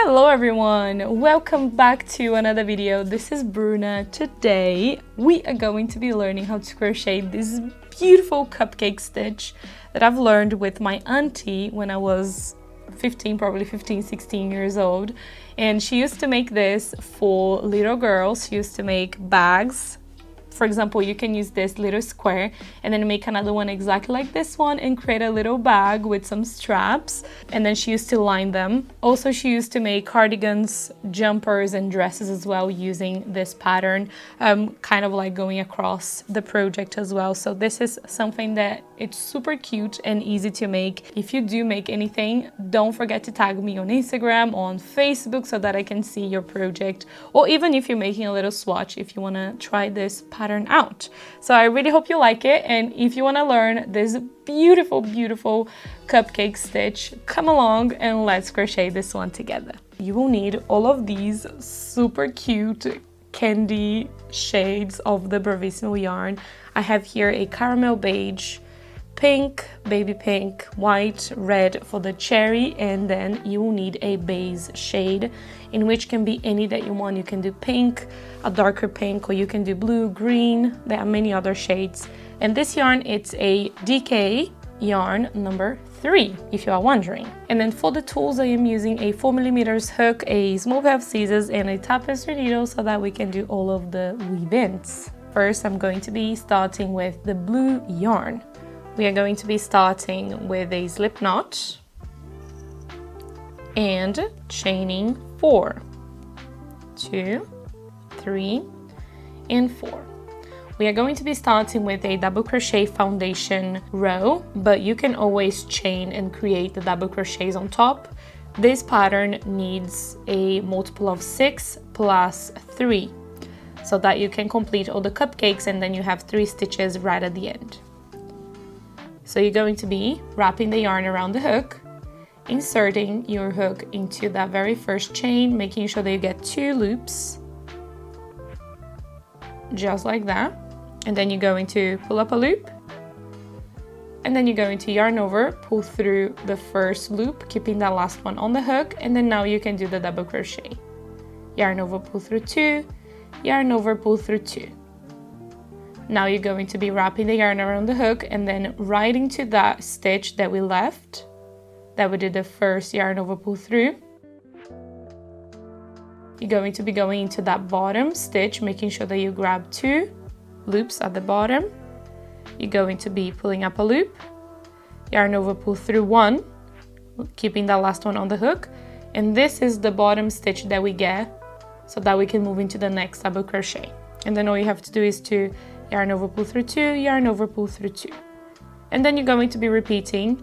Hello everyone, welcome back to another video. This is Bruna. Today we are going to be learning how to crochet this beautiful cupcake stitch that I've learned with my auntie when I was 16 years old, and she used to make this for little girls. She used to make bags. For example, you can use this little square and then make another one exactly like this one and create a little bag with some straps, and then she used to line them. Also, she used to make cardigans, jumpers and dresses as well using this pattern, kind of like going across the project as well. So this is something that it's super cute and easy to make. If you do make anything, don't forget to tag me on Instagram, on Facebook, so that I can see your project, or even if you're making a little swatch, if you want to try this pattern out. So I really hope you like it, and if you want to learn this beautiful cupcake stitch, come along and let's crochet this one together. You will need all of these super cute candy shades of the Bravissimo yarn. I have here a caramel beige, pink, baby pink, white, red for the cherry, and then you will need a base shade, in which can be any that you want. You can do pink, a darker pink, or you can do blue, green. There are many other shades. And this yarn, it's a DK yarn number 3, if you are wondering. And then for the tools, I am using a 4mm hook, a small pair of scissors, and a tapestry needle so that we can do all of the weave ins. First, I'm going to be starting with the blue yarn. We are going to be starting with a slip knot and chaining 4, 2, 3, and 4. We are going to be starting with a double crochet foundation row, but you can always chain and create the double crochets on top. This pattern needs a multiple of 6 plus 3, so that you can complete all the cupcakes and then you have 3 stitches right at the end. So you're going to be wrapping the yarn around the hook, inserting your hook into that very first chain, making sure that you get 2 loops, just like that. And then you're going to pull up a loop, and then you're going to yarn over, pull through the first loop, keeping that last one on the hook, and then now you can do the double crochet. Yarn over, pull through 2, yarn over, pull through 2. Now you're going to be wrapping the yarn around the hook and then right into that stitch that we left, that we did the first yarn over, pull through. You're going to be going into that bottom stitch, making sure that you grab 2 loops at the bottom. You're going to be pulling up a loop, yarn over, pull through 1, keeping that last one on the hook. And this is the bottom stitch that we get so that we can move into the next double crochet. And then all you have to do is to yarn over, pull through 2, yarn over, pull through 2. And then you're going to be repeating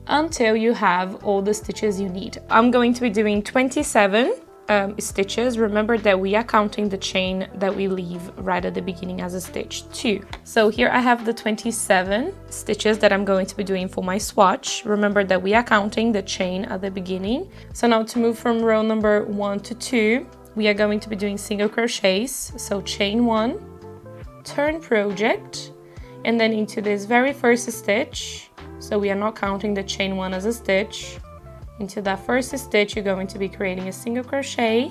until you have all the stitches you need. I'm going to be doing 27 stitches. Remember that we are counting the chain that we leave right at the beginning as a stitch 2. So here I have the 27 stitches that I'm going to be doing for my swatch. Remember that we are counting the chain at the beginning. So now to move from row number 1 to 2, we are going to be doing single crochets. So chain 1, turn project, and then into this very first stitch, so we are not counting the chain 1 as a stitch. Into that first stitch, you're going to be creating a single crochet,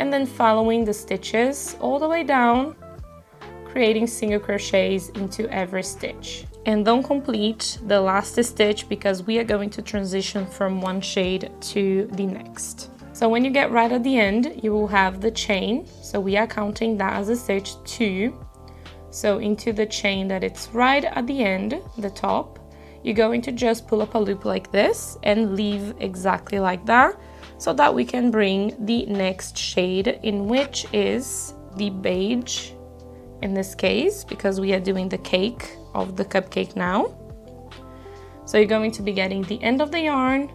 and then following the stitches all the way down, creating single crochets into every stitch. And don't complete the last stitch because we are going to transition from one shade to the next. So when you get right at the end, you will have the chain, so we are counting that as a stitch 2. So into the chain that it's right at the end, the top, you're going to just pull up a loop like this and leave exactly like that, so that we can bring the next shade, in which is the beige in this case, because we are doing the cake of the cupcake now. So you're going to be getting the end of the yarn,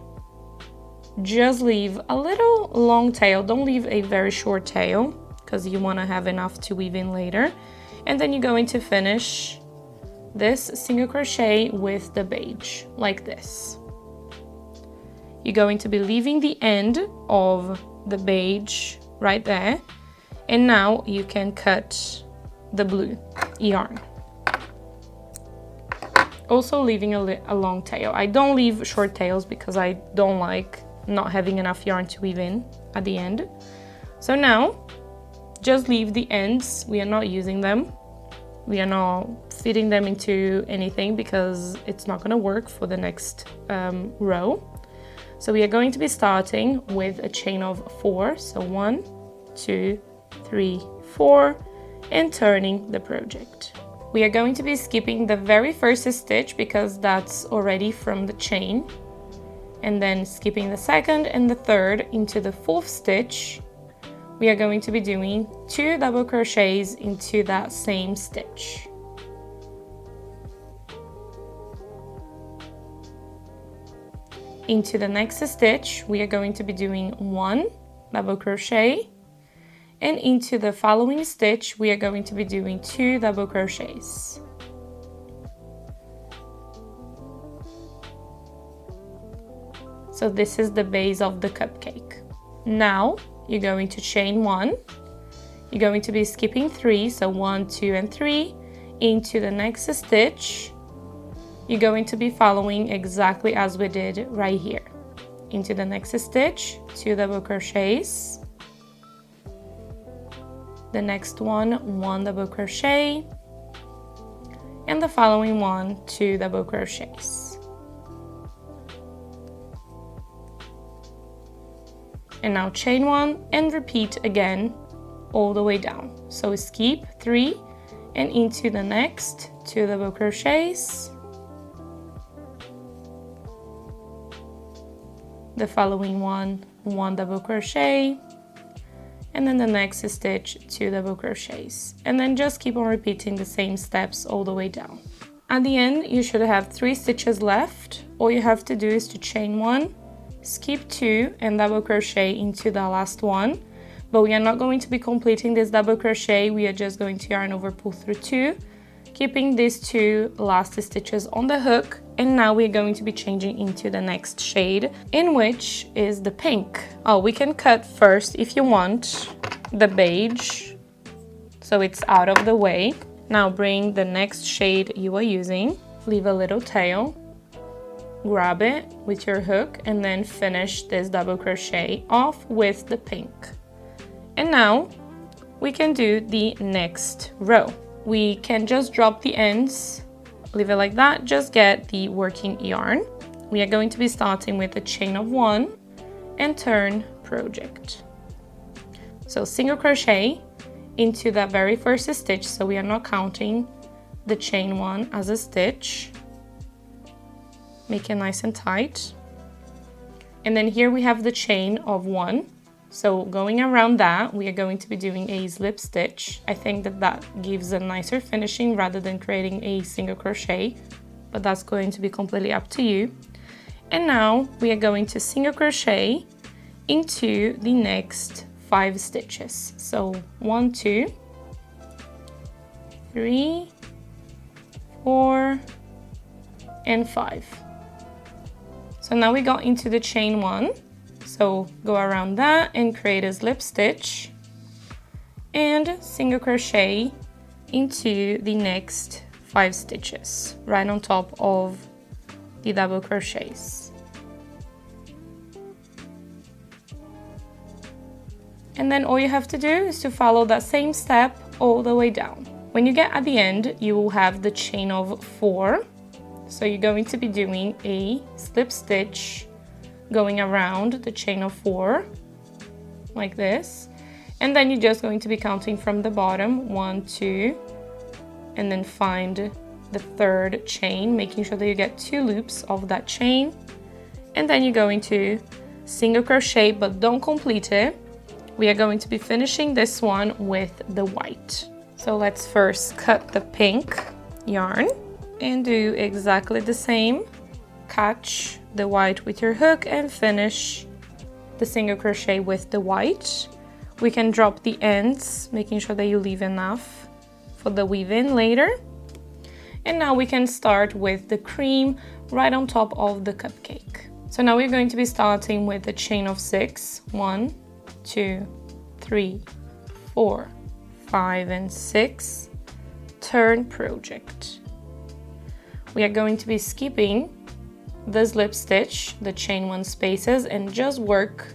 just leave a little long tail, don't leave a very short tail because you want to have enough to weave in later. And then you're going to finish this single crochet with the beige, like this. You're going to be leaving the end of the beige right there. And now you can cut the blue yarn. Also leaving a long tail. I don't leave short tails because I don't like not having enough yarn to weave in at the end. So now just leave the ends. We are not using them. We are not fitting them into anything because it's not going to work for the next row. So we are going to be starting with a chain of 4. So 1, 2, 3, 4, and turning the project. We are going to be skipping the very first stitch because that's already from the chain, and then skipping the second and the third into the 4th stitch. We are going to be doing 2 double crochets into that same stitch. Into the next stitch, we are going to be doing 1 double crochet, and into the following stitch, we are going to be doing 2 double crochets. So this is the base of the cupcake. Now, you're going to chain 1. You're going to be skipping 3, so 1, 2, and 3, into the next stitch. You're going to be following exactly as we did right here. Into the next stitch, 2 double crochets. The next one, 1 double crochet. And the following one, 2 double crochets. And now chain 1 and repeat again all the way down. So skip 3 and into the next 2 double crochets. The following one, 1 double crochet, and then the next stitch, 2 double crochets, and then just keep on repeating the same steps all the way down. At the end, you should have 3 stitches left. All you have to do is to chain 1, skip 2, and double crochet into the last one. But we are not going to be completing this double crochet. We are just going to yarn over, pull through 2, keeping these 2 last stitches on the hook. And now we're going to be changing into the next shade, in which is the pink. Oh, we can cut first, if you want, the beige, so it's out of the way. Now bring the next shade you are using, leave a little tail, grab it with your hook, and then finish this double crochet off with the pink. And now we can do the next row. We can just drop the ends, leave it like that, just get the working yarn. We are going to be starting with a chain of 1 and turn project. So single crochet into that very first stitch, so we are not counting the chain 1 as a stitch. Make it nice and tight. And then here we have the chain of 1. So going around that, we are going to be doing a slip stitch. I think that gives a nicer finishing rather than creating a single crochet, but that's going to be completely up to you. And now we are going to single crochet into the next 5 stitches. So 1, 2, 3, 4, and 5. So now we got into the chain 1. So go around that and create a slip stitch and single crochet into the next 5 stitches right on top of the double crochets. And then all you have to do is to follow that same step all the way down. When you get at the end, you will have the chain of 4. So you're going to be doing a slip stitch going around the chain of 4 like this, and then you're just going to be counting from the bottom, 1, 2, and then find the 3rd chain, making sure that you get 2 loops of that chain, and then you're going to single crochet, but don't complete it. We are going to be finishing this one with the white. So let's first cut the pink yarn and do exactly the same. Catch the white with your hook and finish the single crochet with the white. We can drop the ends, making sure that you leave enough for the weave in later. And now we can start with the cream right on top of the cupcake. So now we're going to be starting with a chain of 6. 1, 2, 3, 4, 5, and 6. Turn project. We are going to be skipping the slip stitch, the chain 1 spaces, and just work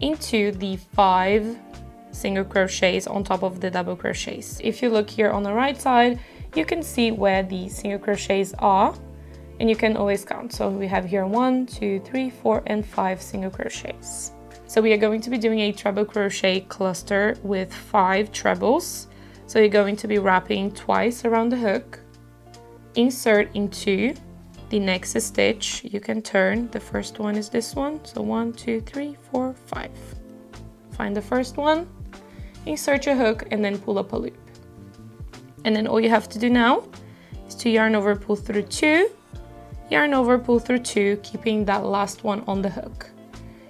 into the 5 single crochets on top of the double crochets. If you look here on the right side, you can see where the single crochets are, and you can always count. So we have here 1, 2, 3, 4, and 5 single crochets. So we are going to be doing a treble crochet cluster with 5 trebles. So you're going to be wrapping twice around the hook, insert into the next stitch. You can turn. The first one is this one. So 1, 2, 3, 4, 5. Find the first one, insert your hook, and then pull up a loop. And then all you have to do now is to yarn over, pull through 2, yarn over, pull through 2, keeping that last one on the hook.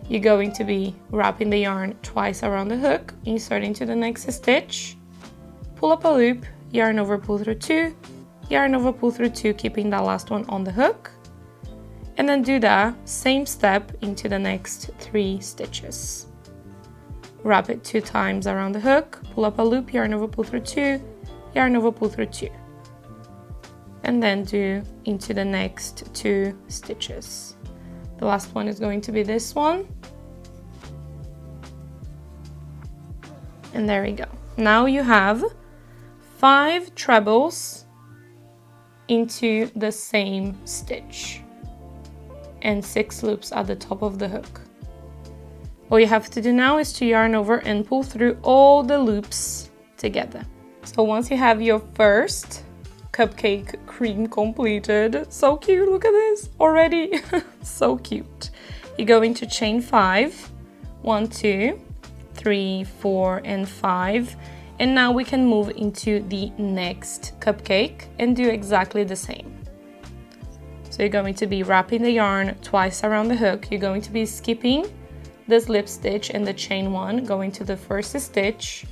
You're going to be wrapping the yarn twice around the hook, insert into the next stitch, pull up a loop, yarn over, pull through 2, yarn over, pull through 2, keeping that last one on the hook, and then do that same step into the next 3 stitches. Wrap it 2 times around the hook, pull up a loop, yarn over, pull through 2, yarn over, pull through 2, and then do into the next 2 stitches. The last one is going to be this one, and there we go. Now you have 5 trebles into the same stitch and 6 loops at the top of the hook. All you have to do now is to yarn over and pull through all the loops together. So once you have your first cupcake cream completed, so cute, look at this already, so cute. You're going to chain 5, 1, 2, 3, 4, and 5. And now we can move into the next cupcake and do exactly the same. So you're going to be wrapping the yarn twice around the hook. You're going to be skipping the slip stitch and the chain 1, going to the first stitch,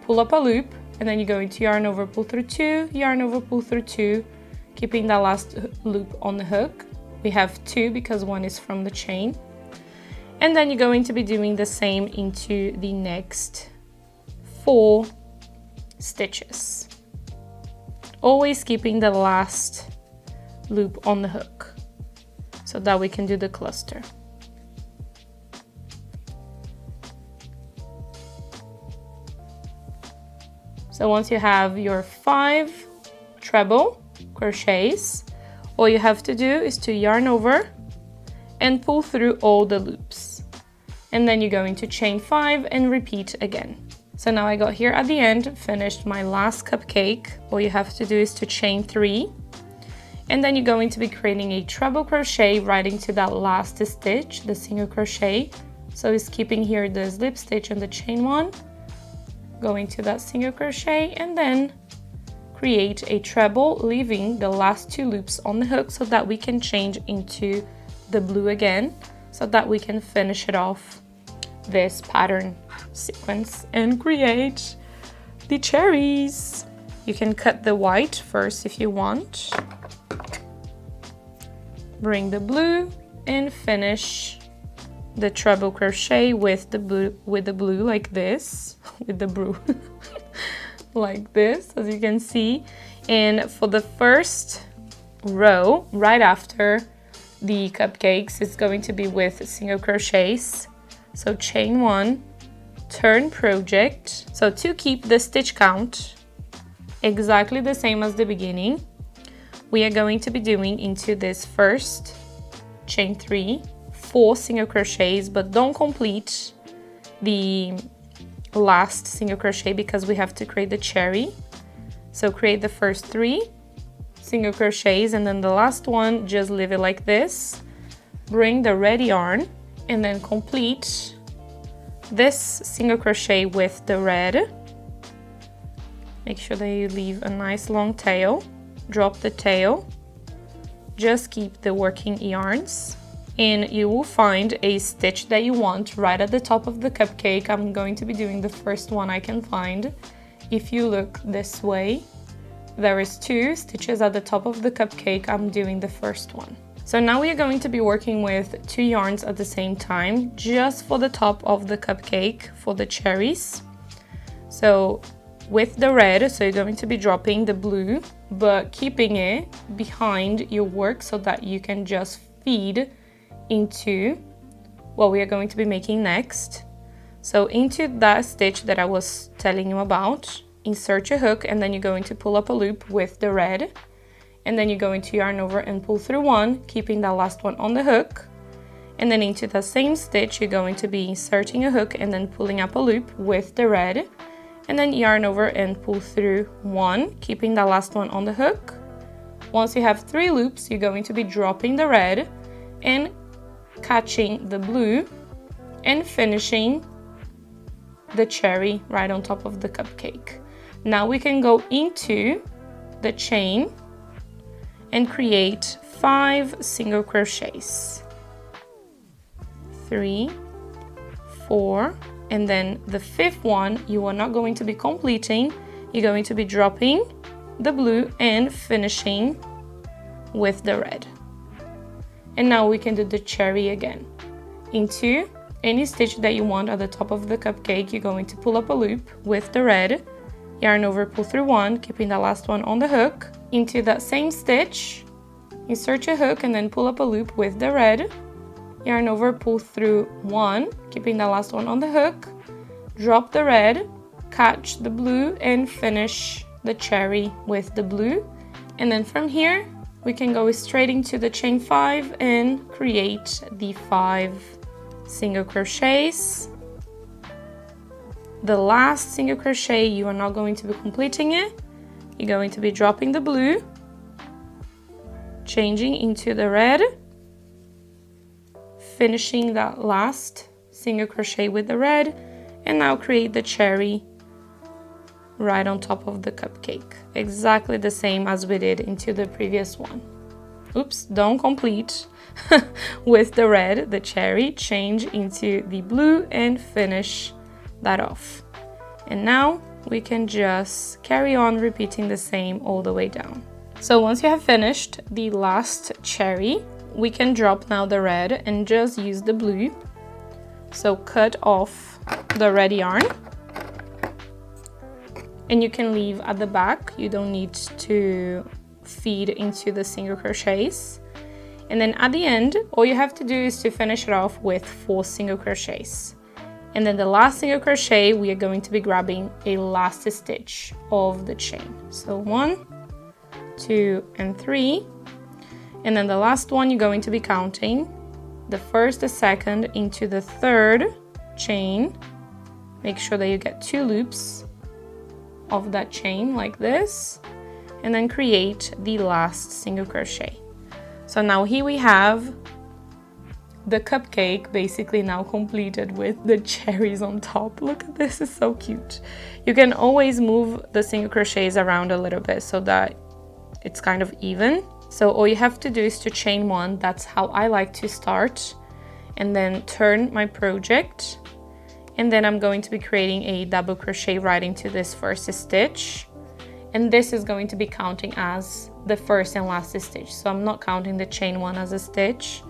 pull up a loop, and then you're going to yarn over, pull through 2, yarn over, pull through 2, keeping that last loop on the hook. We have 2 because 1 is from the chain. And then you're going to be doing the same into the next 4 stitches, always keeping the last loop on the hook so that we can do the cluster. So once you have your 5 treble crochets, all you have to do is to yarn over and pull through all the loops, and then you're going to chain 5 and repeat again. So now I got here at the end, finished my last cupcake. All you have to do is to chain 3, and then you're going to be creating a treble crochet right into that last stitch, the single crochet. So it's keeping here the slip stitch and the chain 1, going to that single crochet, and then create a treble, leaving the last 2 loops on the hook so that we can change into the blue again, so that we can finish it off this pattern sequence and create the cherries. You can cut the white first if you want. Bring the blue and finish the treble crochet with the blue like this, with the blue like this, as you can see. And for the first row, right after the cupcakes, it's going to be with single crochets. So chain 1, turn project. So to keep the stitch count exactly the same as the beginning, we are going to be doing into this first chain 3, 4 single crochets, but don't complete the last single crochet because we have to create the cherry. So create the first 3 single crochets, and then the last one, just leave it like this. Bring the red yarn and then complete this single crochet with the red. Make sure that you leave a nice long tail. Drop the tail. Just keep the working yarns, and you will find a stitch that you want right at the top of the cupcake. I'm going to be doing the first one I can find. If you look this way, there is 2 stitches at the top of the cupcake. I'm doing the first one. So now we are going to be working with 2 yarns at the same time, just for the top of the cupcake, for the cherries. So with the red, so you're going to be dropping the blue, but keeping it behind your work so that you can just feed into what we are going to be making next. So into that stitch that I was telling you about, insert your hook, and then you're going to pull up a loop with the red, and then you're going to yarn over and pull through one, keeping that last one on the hook. And then into the same stitch, you're going to be inserting a hook and then pulling up a loop with the red, and then yarn over and pull through one, keeping that last one on the hook. Once you have 3 loops, you're going to be dropping the red and catching the blue and finishing the cherry right on top of the cupcake. Now we can go into the chain and create 5 single crochets. 3, 4, and then the 5th one you are not going to be completing. You're going to be dropping the blue and finishing with the red. And now we can do the cherry again. Into any stitch that you want at the top of the cupcake, you're going to pull up a loop with the red, yarn over, pull through one, keeping the last one on the hook. Into that same stitch, insert your hook and then pull up a loop with the red, yarn over, pull through one, keeping the last one on the hook, drop the red, catch the blue and finish the cherry with the blue. And then from here we can go straight into the chain 5 and create the 5 single crochets. The last single crochet, you are not going to be completing it. You're going to be dropping the blue, changing into the red, finishing that last single crochet with the red, and now create the cherry right on top of the cupcake, exactly the same as we did into the previous one. Oops, don't complete with the red, the cherry, change into the blue and finish that off. And now we can just carry on repeating the same all the way down. So once you have finished the last cherry, we can drop now the red and just use the blue. So cut off the red yarn, and you can leave at the back. You don't need to feed into the single crochets. And then at the end, all you have to do is to finish it off with 4 single crochets. And then the last single crochet, we are going to be grabbing a last stitch of the chain. So 1, 2, and 3. And then the last one, you're going to be counting the first, the second into the 3rd chain. Make sure that you get 2 loops of that chain like this, and then create the last single crochet. So now here we have the cupcake basically now completed with the cherries on top. Look at this, it's so cute. You can always move the single crochets around a little bit so that it's kind of even. So all you have to do is to chain 1. That's how I like to start, and then turn my project, and then I'm going to be creating a double crochet right into this first stitch, and this is going to be counting as the first and last stitch. So I'm not counting the chain 1 as a stitch,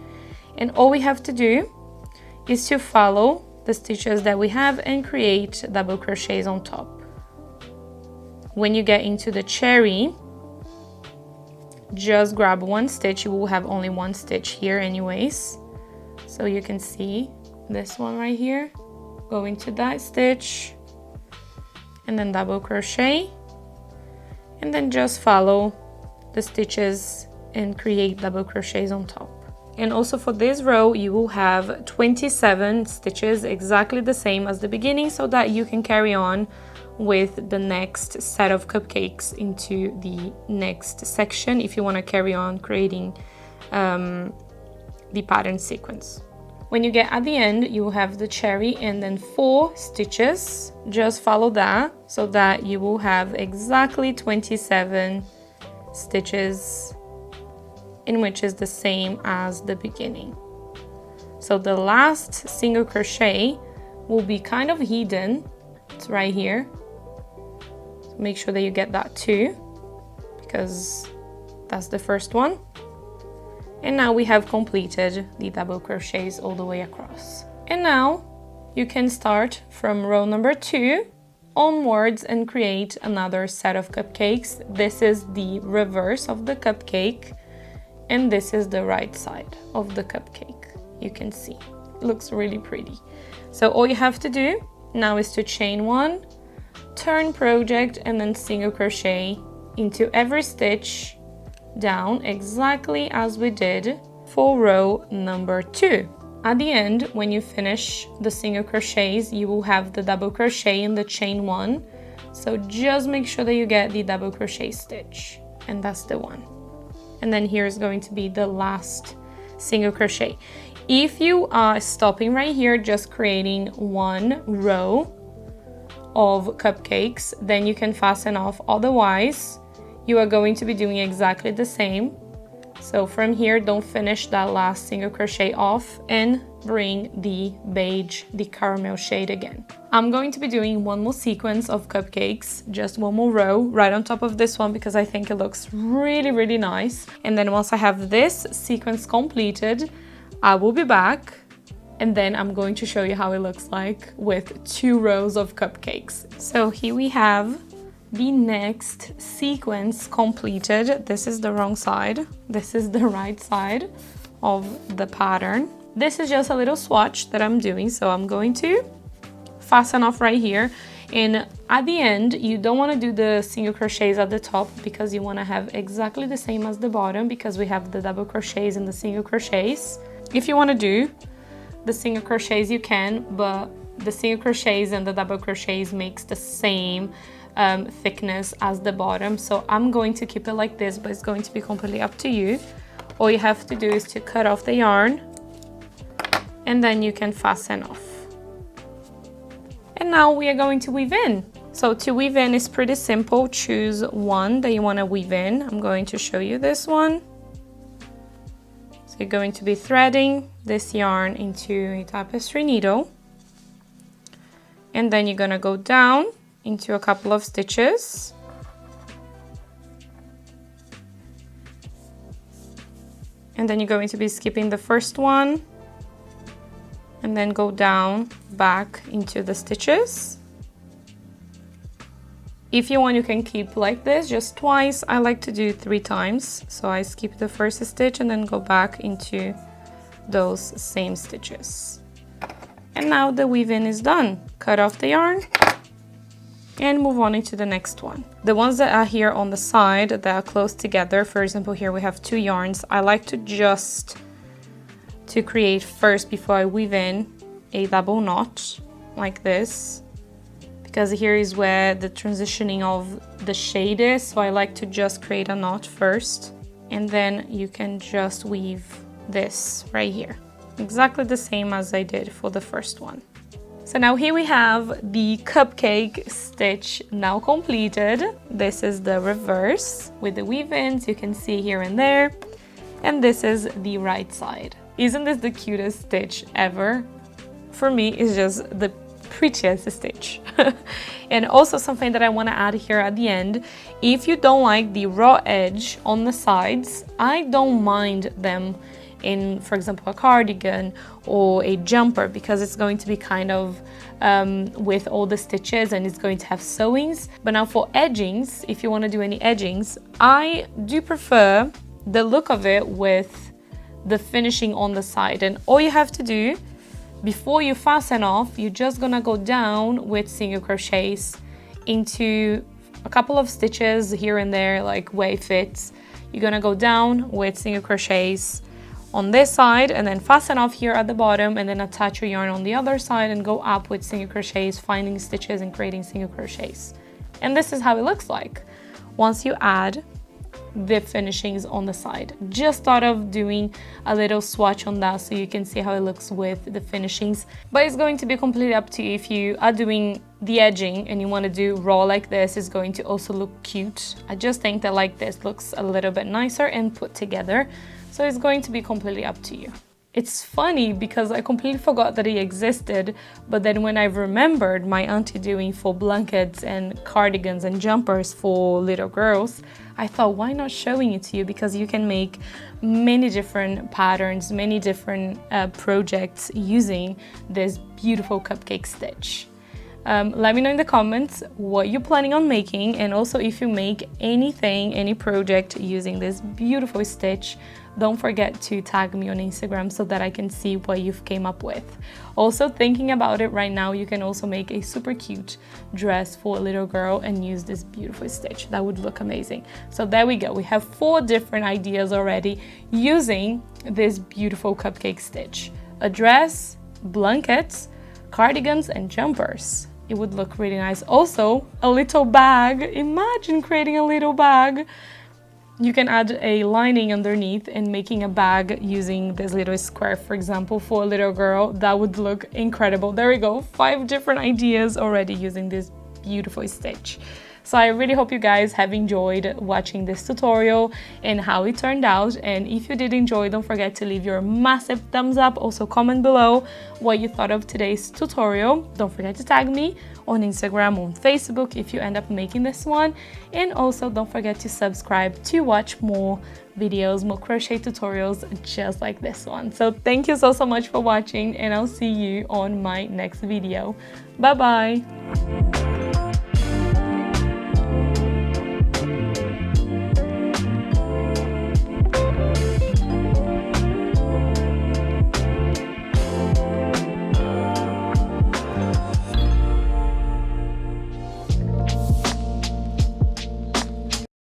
and all we have to do is to follow the stitches that we have and create double crochets on top. When you get into the cherry, just grab 1 stitch. You will have only 1 stitch here anyways, so you can see this one right here. Go into that stitch and then double crochet, and then just follow the stitches and create double crochets on top. And also for this row, you will have 27 stitches, exactly the same as the beginning, so that you can carry on with the next set of cupcakes into the next section if you want to carry on creating the pattern sequence. When you get at the end, you will have the cherry and then 4 stitches. Just follow that so that you will have exactly 27 stitches, in which is the same as the beginning. So the last single crochet will be kind of hidden. It's right here. So make sure that you get that too, because that's the first one. And now we have completed the double crochets all the way across. And now you can start from row number 2 onwards and create another set of cupcakes. This is the reverse of the cupcake. and this is the right side of the cupcake. You can see, it looks really pretty. So all you have to do now is to chain 1, turn project, and then single crochet into every stitch down, exactly as we did for row number 2. At the end, when you finish the single crochets, you will have the double crochet in the chain 1. So just make sure that you get the double crochet stitch, and that's the one. And then here is going to be the last single crochet. If you are stopping right here, just creating 1 row of cupcakes, then you can fasten off. Otherwise, you are going to be doing exactly the same. So from here, don't finish that last single crochet off and bring the beige, the caramel shade again. I'm going to be doing 1 more sequence of cupcakes, just 1 more row right on top of this one because I think it looks really, really nice. And then once I have this sequence completed, I will be back and then I'm going to show you how it looks like with 2 rows of cupcakes. So here we have the next sequence completed. This is the wrong side. This is the right side of the pattern. This is just a little swatch that I'm doing. So I'm going to fasten off right here. And at the end, you don't want to do the single crochets at the top because you want to have exactly the same as the bottom because we have the double crochets and the single crochets. If you want to do the single crochets, you can, but the single crochets and the double crochets makes the same thickness as the bottom. So I'm going to keep it like this, but it's going to be completely up to you. All you have to do is to cut off the yarn and then you can fasten off. And now we are going to weave in. So to weave in is pretty simple. Choose one that you want to weave in. I'm going to show you this one. So you're going to be threading this yarn into a tapestry needle. And then you're going to go down into a couple of stitches. And then you're going to be skipping the first one and then go down back into the stitches. If you want, you can keep like this just twice. I like to do 3 times. So I skip the first stitch and then go back into those same stitches. And now the weave-in is done. Cut off the yarn and move on into the next one. The ones that are here on the side that are close together, for example, here we have 2 yarns. I like to create first before I weave in a double knot like this, because here is where the transitioning of the shade is. So I like to just create a knot first, and then you can just weave this right here. Exactly the same as I did for the first one. So now here we have the cupcake stitch now completed. This is the reverse with the weave-ins, you can see here and there. And this is the right side. Isn't this the cutest stitch ever? For me, it's just the prettiest stitch. And also something that I want to add here at the end, if you don't like the raw edge on the sides, I don't mind them in, for example, a cardigan or a jumper, because it's going to be kind of with all the stitches and it's going to have sewings. But now for edgings, if you want to do any edgings, I do prefer the look of it with the finishing on the side. And all you have to do before you fasten off, you're just gonna go down with single crochets into a couple of stitches here and there, like where it fits. You're gonna go down with single crochets on this side and then fasten off here at the bottom, and then attach your yarn on the other side and go up with single crochets, finding stitches and creating single crochets. And this is how it looks like once you add the finishings on the side. Just thought of doing a little swatch on that so you can see how it looks with the finishings, but it's going to be completely up to you. If you are doing the edging and you want to do raw like this, it's going to also look cute. I just think that like this looks a little bit nicer and put together, so it's going to be completely up to you. It's funny because I completely forgot that it existed, but then when I remembered my auntie doing for blankets and cardigans and jumpers for little girls, I thought, why not showing it to you? Because you can make many different patterns, many different projects using this beautiful cupcake stitch. Let me know in the comments what you're planning on making, and also if you make anything, any project using this beautiful stitch, don't forget to tag me on Instagram so that I can see what you've came up with. Also, thinking about it right now, you can also make a super cute dress for a little girl and use this beautiful stitch. That would look amazing. So there we go. We have 4 different ideas already using this beautiful cupcake stitch. A dress, blankets, cardigans, and jumpers. It would look really nice. Also, a little bag. Imagine creating a little bag. You can add a lining underneath and making a bag using this little square, for example, for a little girl. That would look incredible. There we go, 5 different ideas already using this beautiful stitch. So I really hope you guys have enjoyed watching this tutorial and how it turned out. And if you did enjoy, don't forget to leave your massive thumbs up. Also comment below what you thought of today's tutorial. Don't forget to tag me on Instagram, on Facebook if you end up making this one. And also don't forget to subscribe to watch more videos, more crochet tutorials just like this one. So thank you so much for watching, and I'll see you on my next video. Bye bye.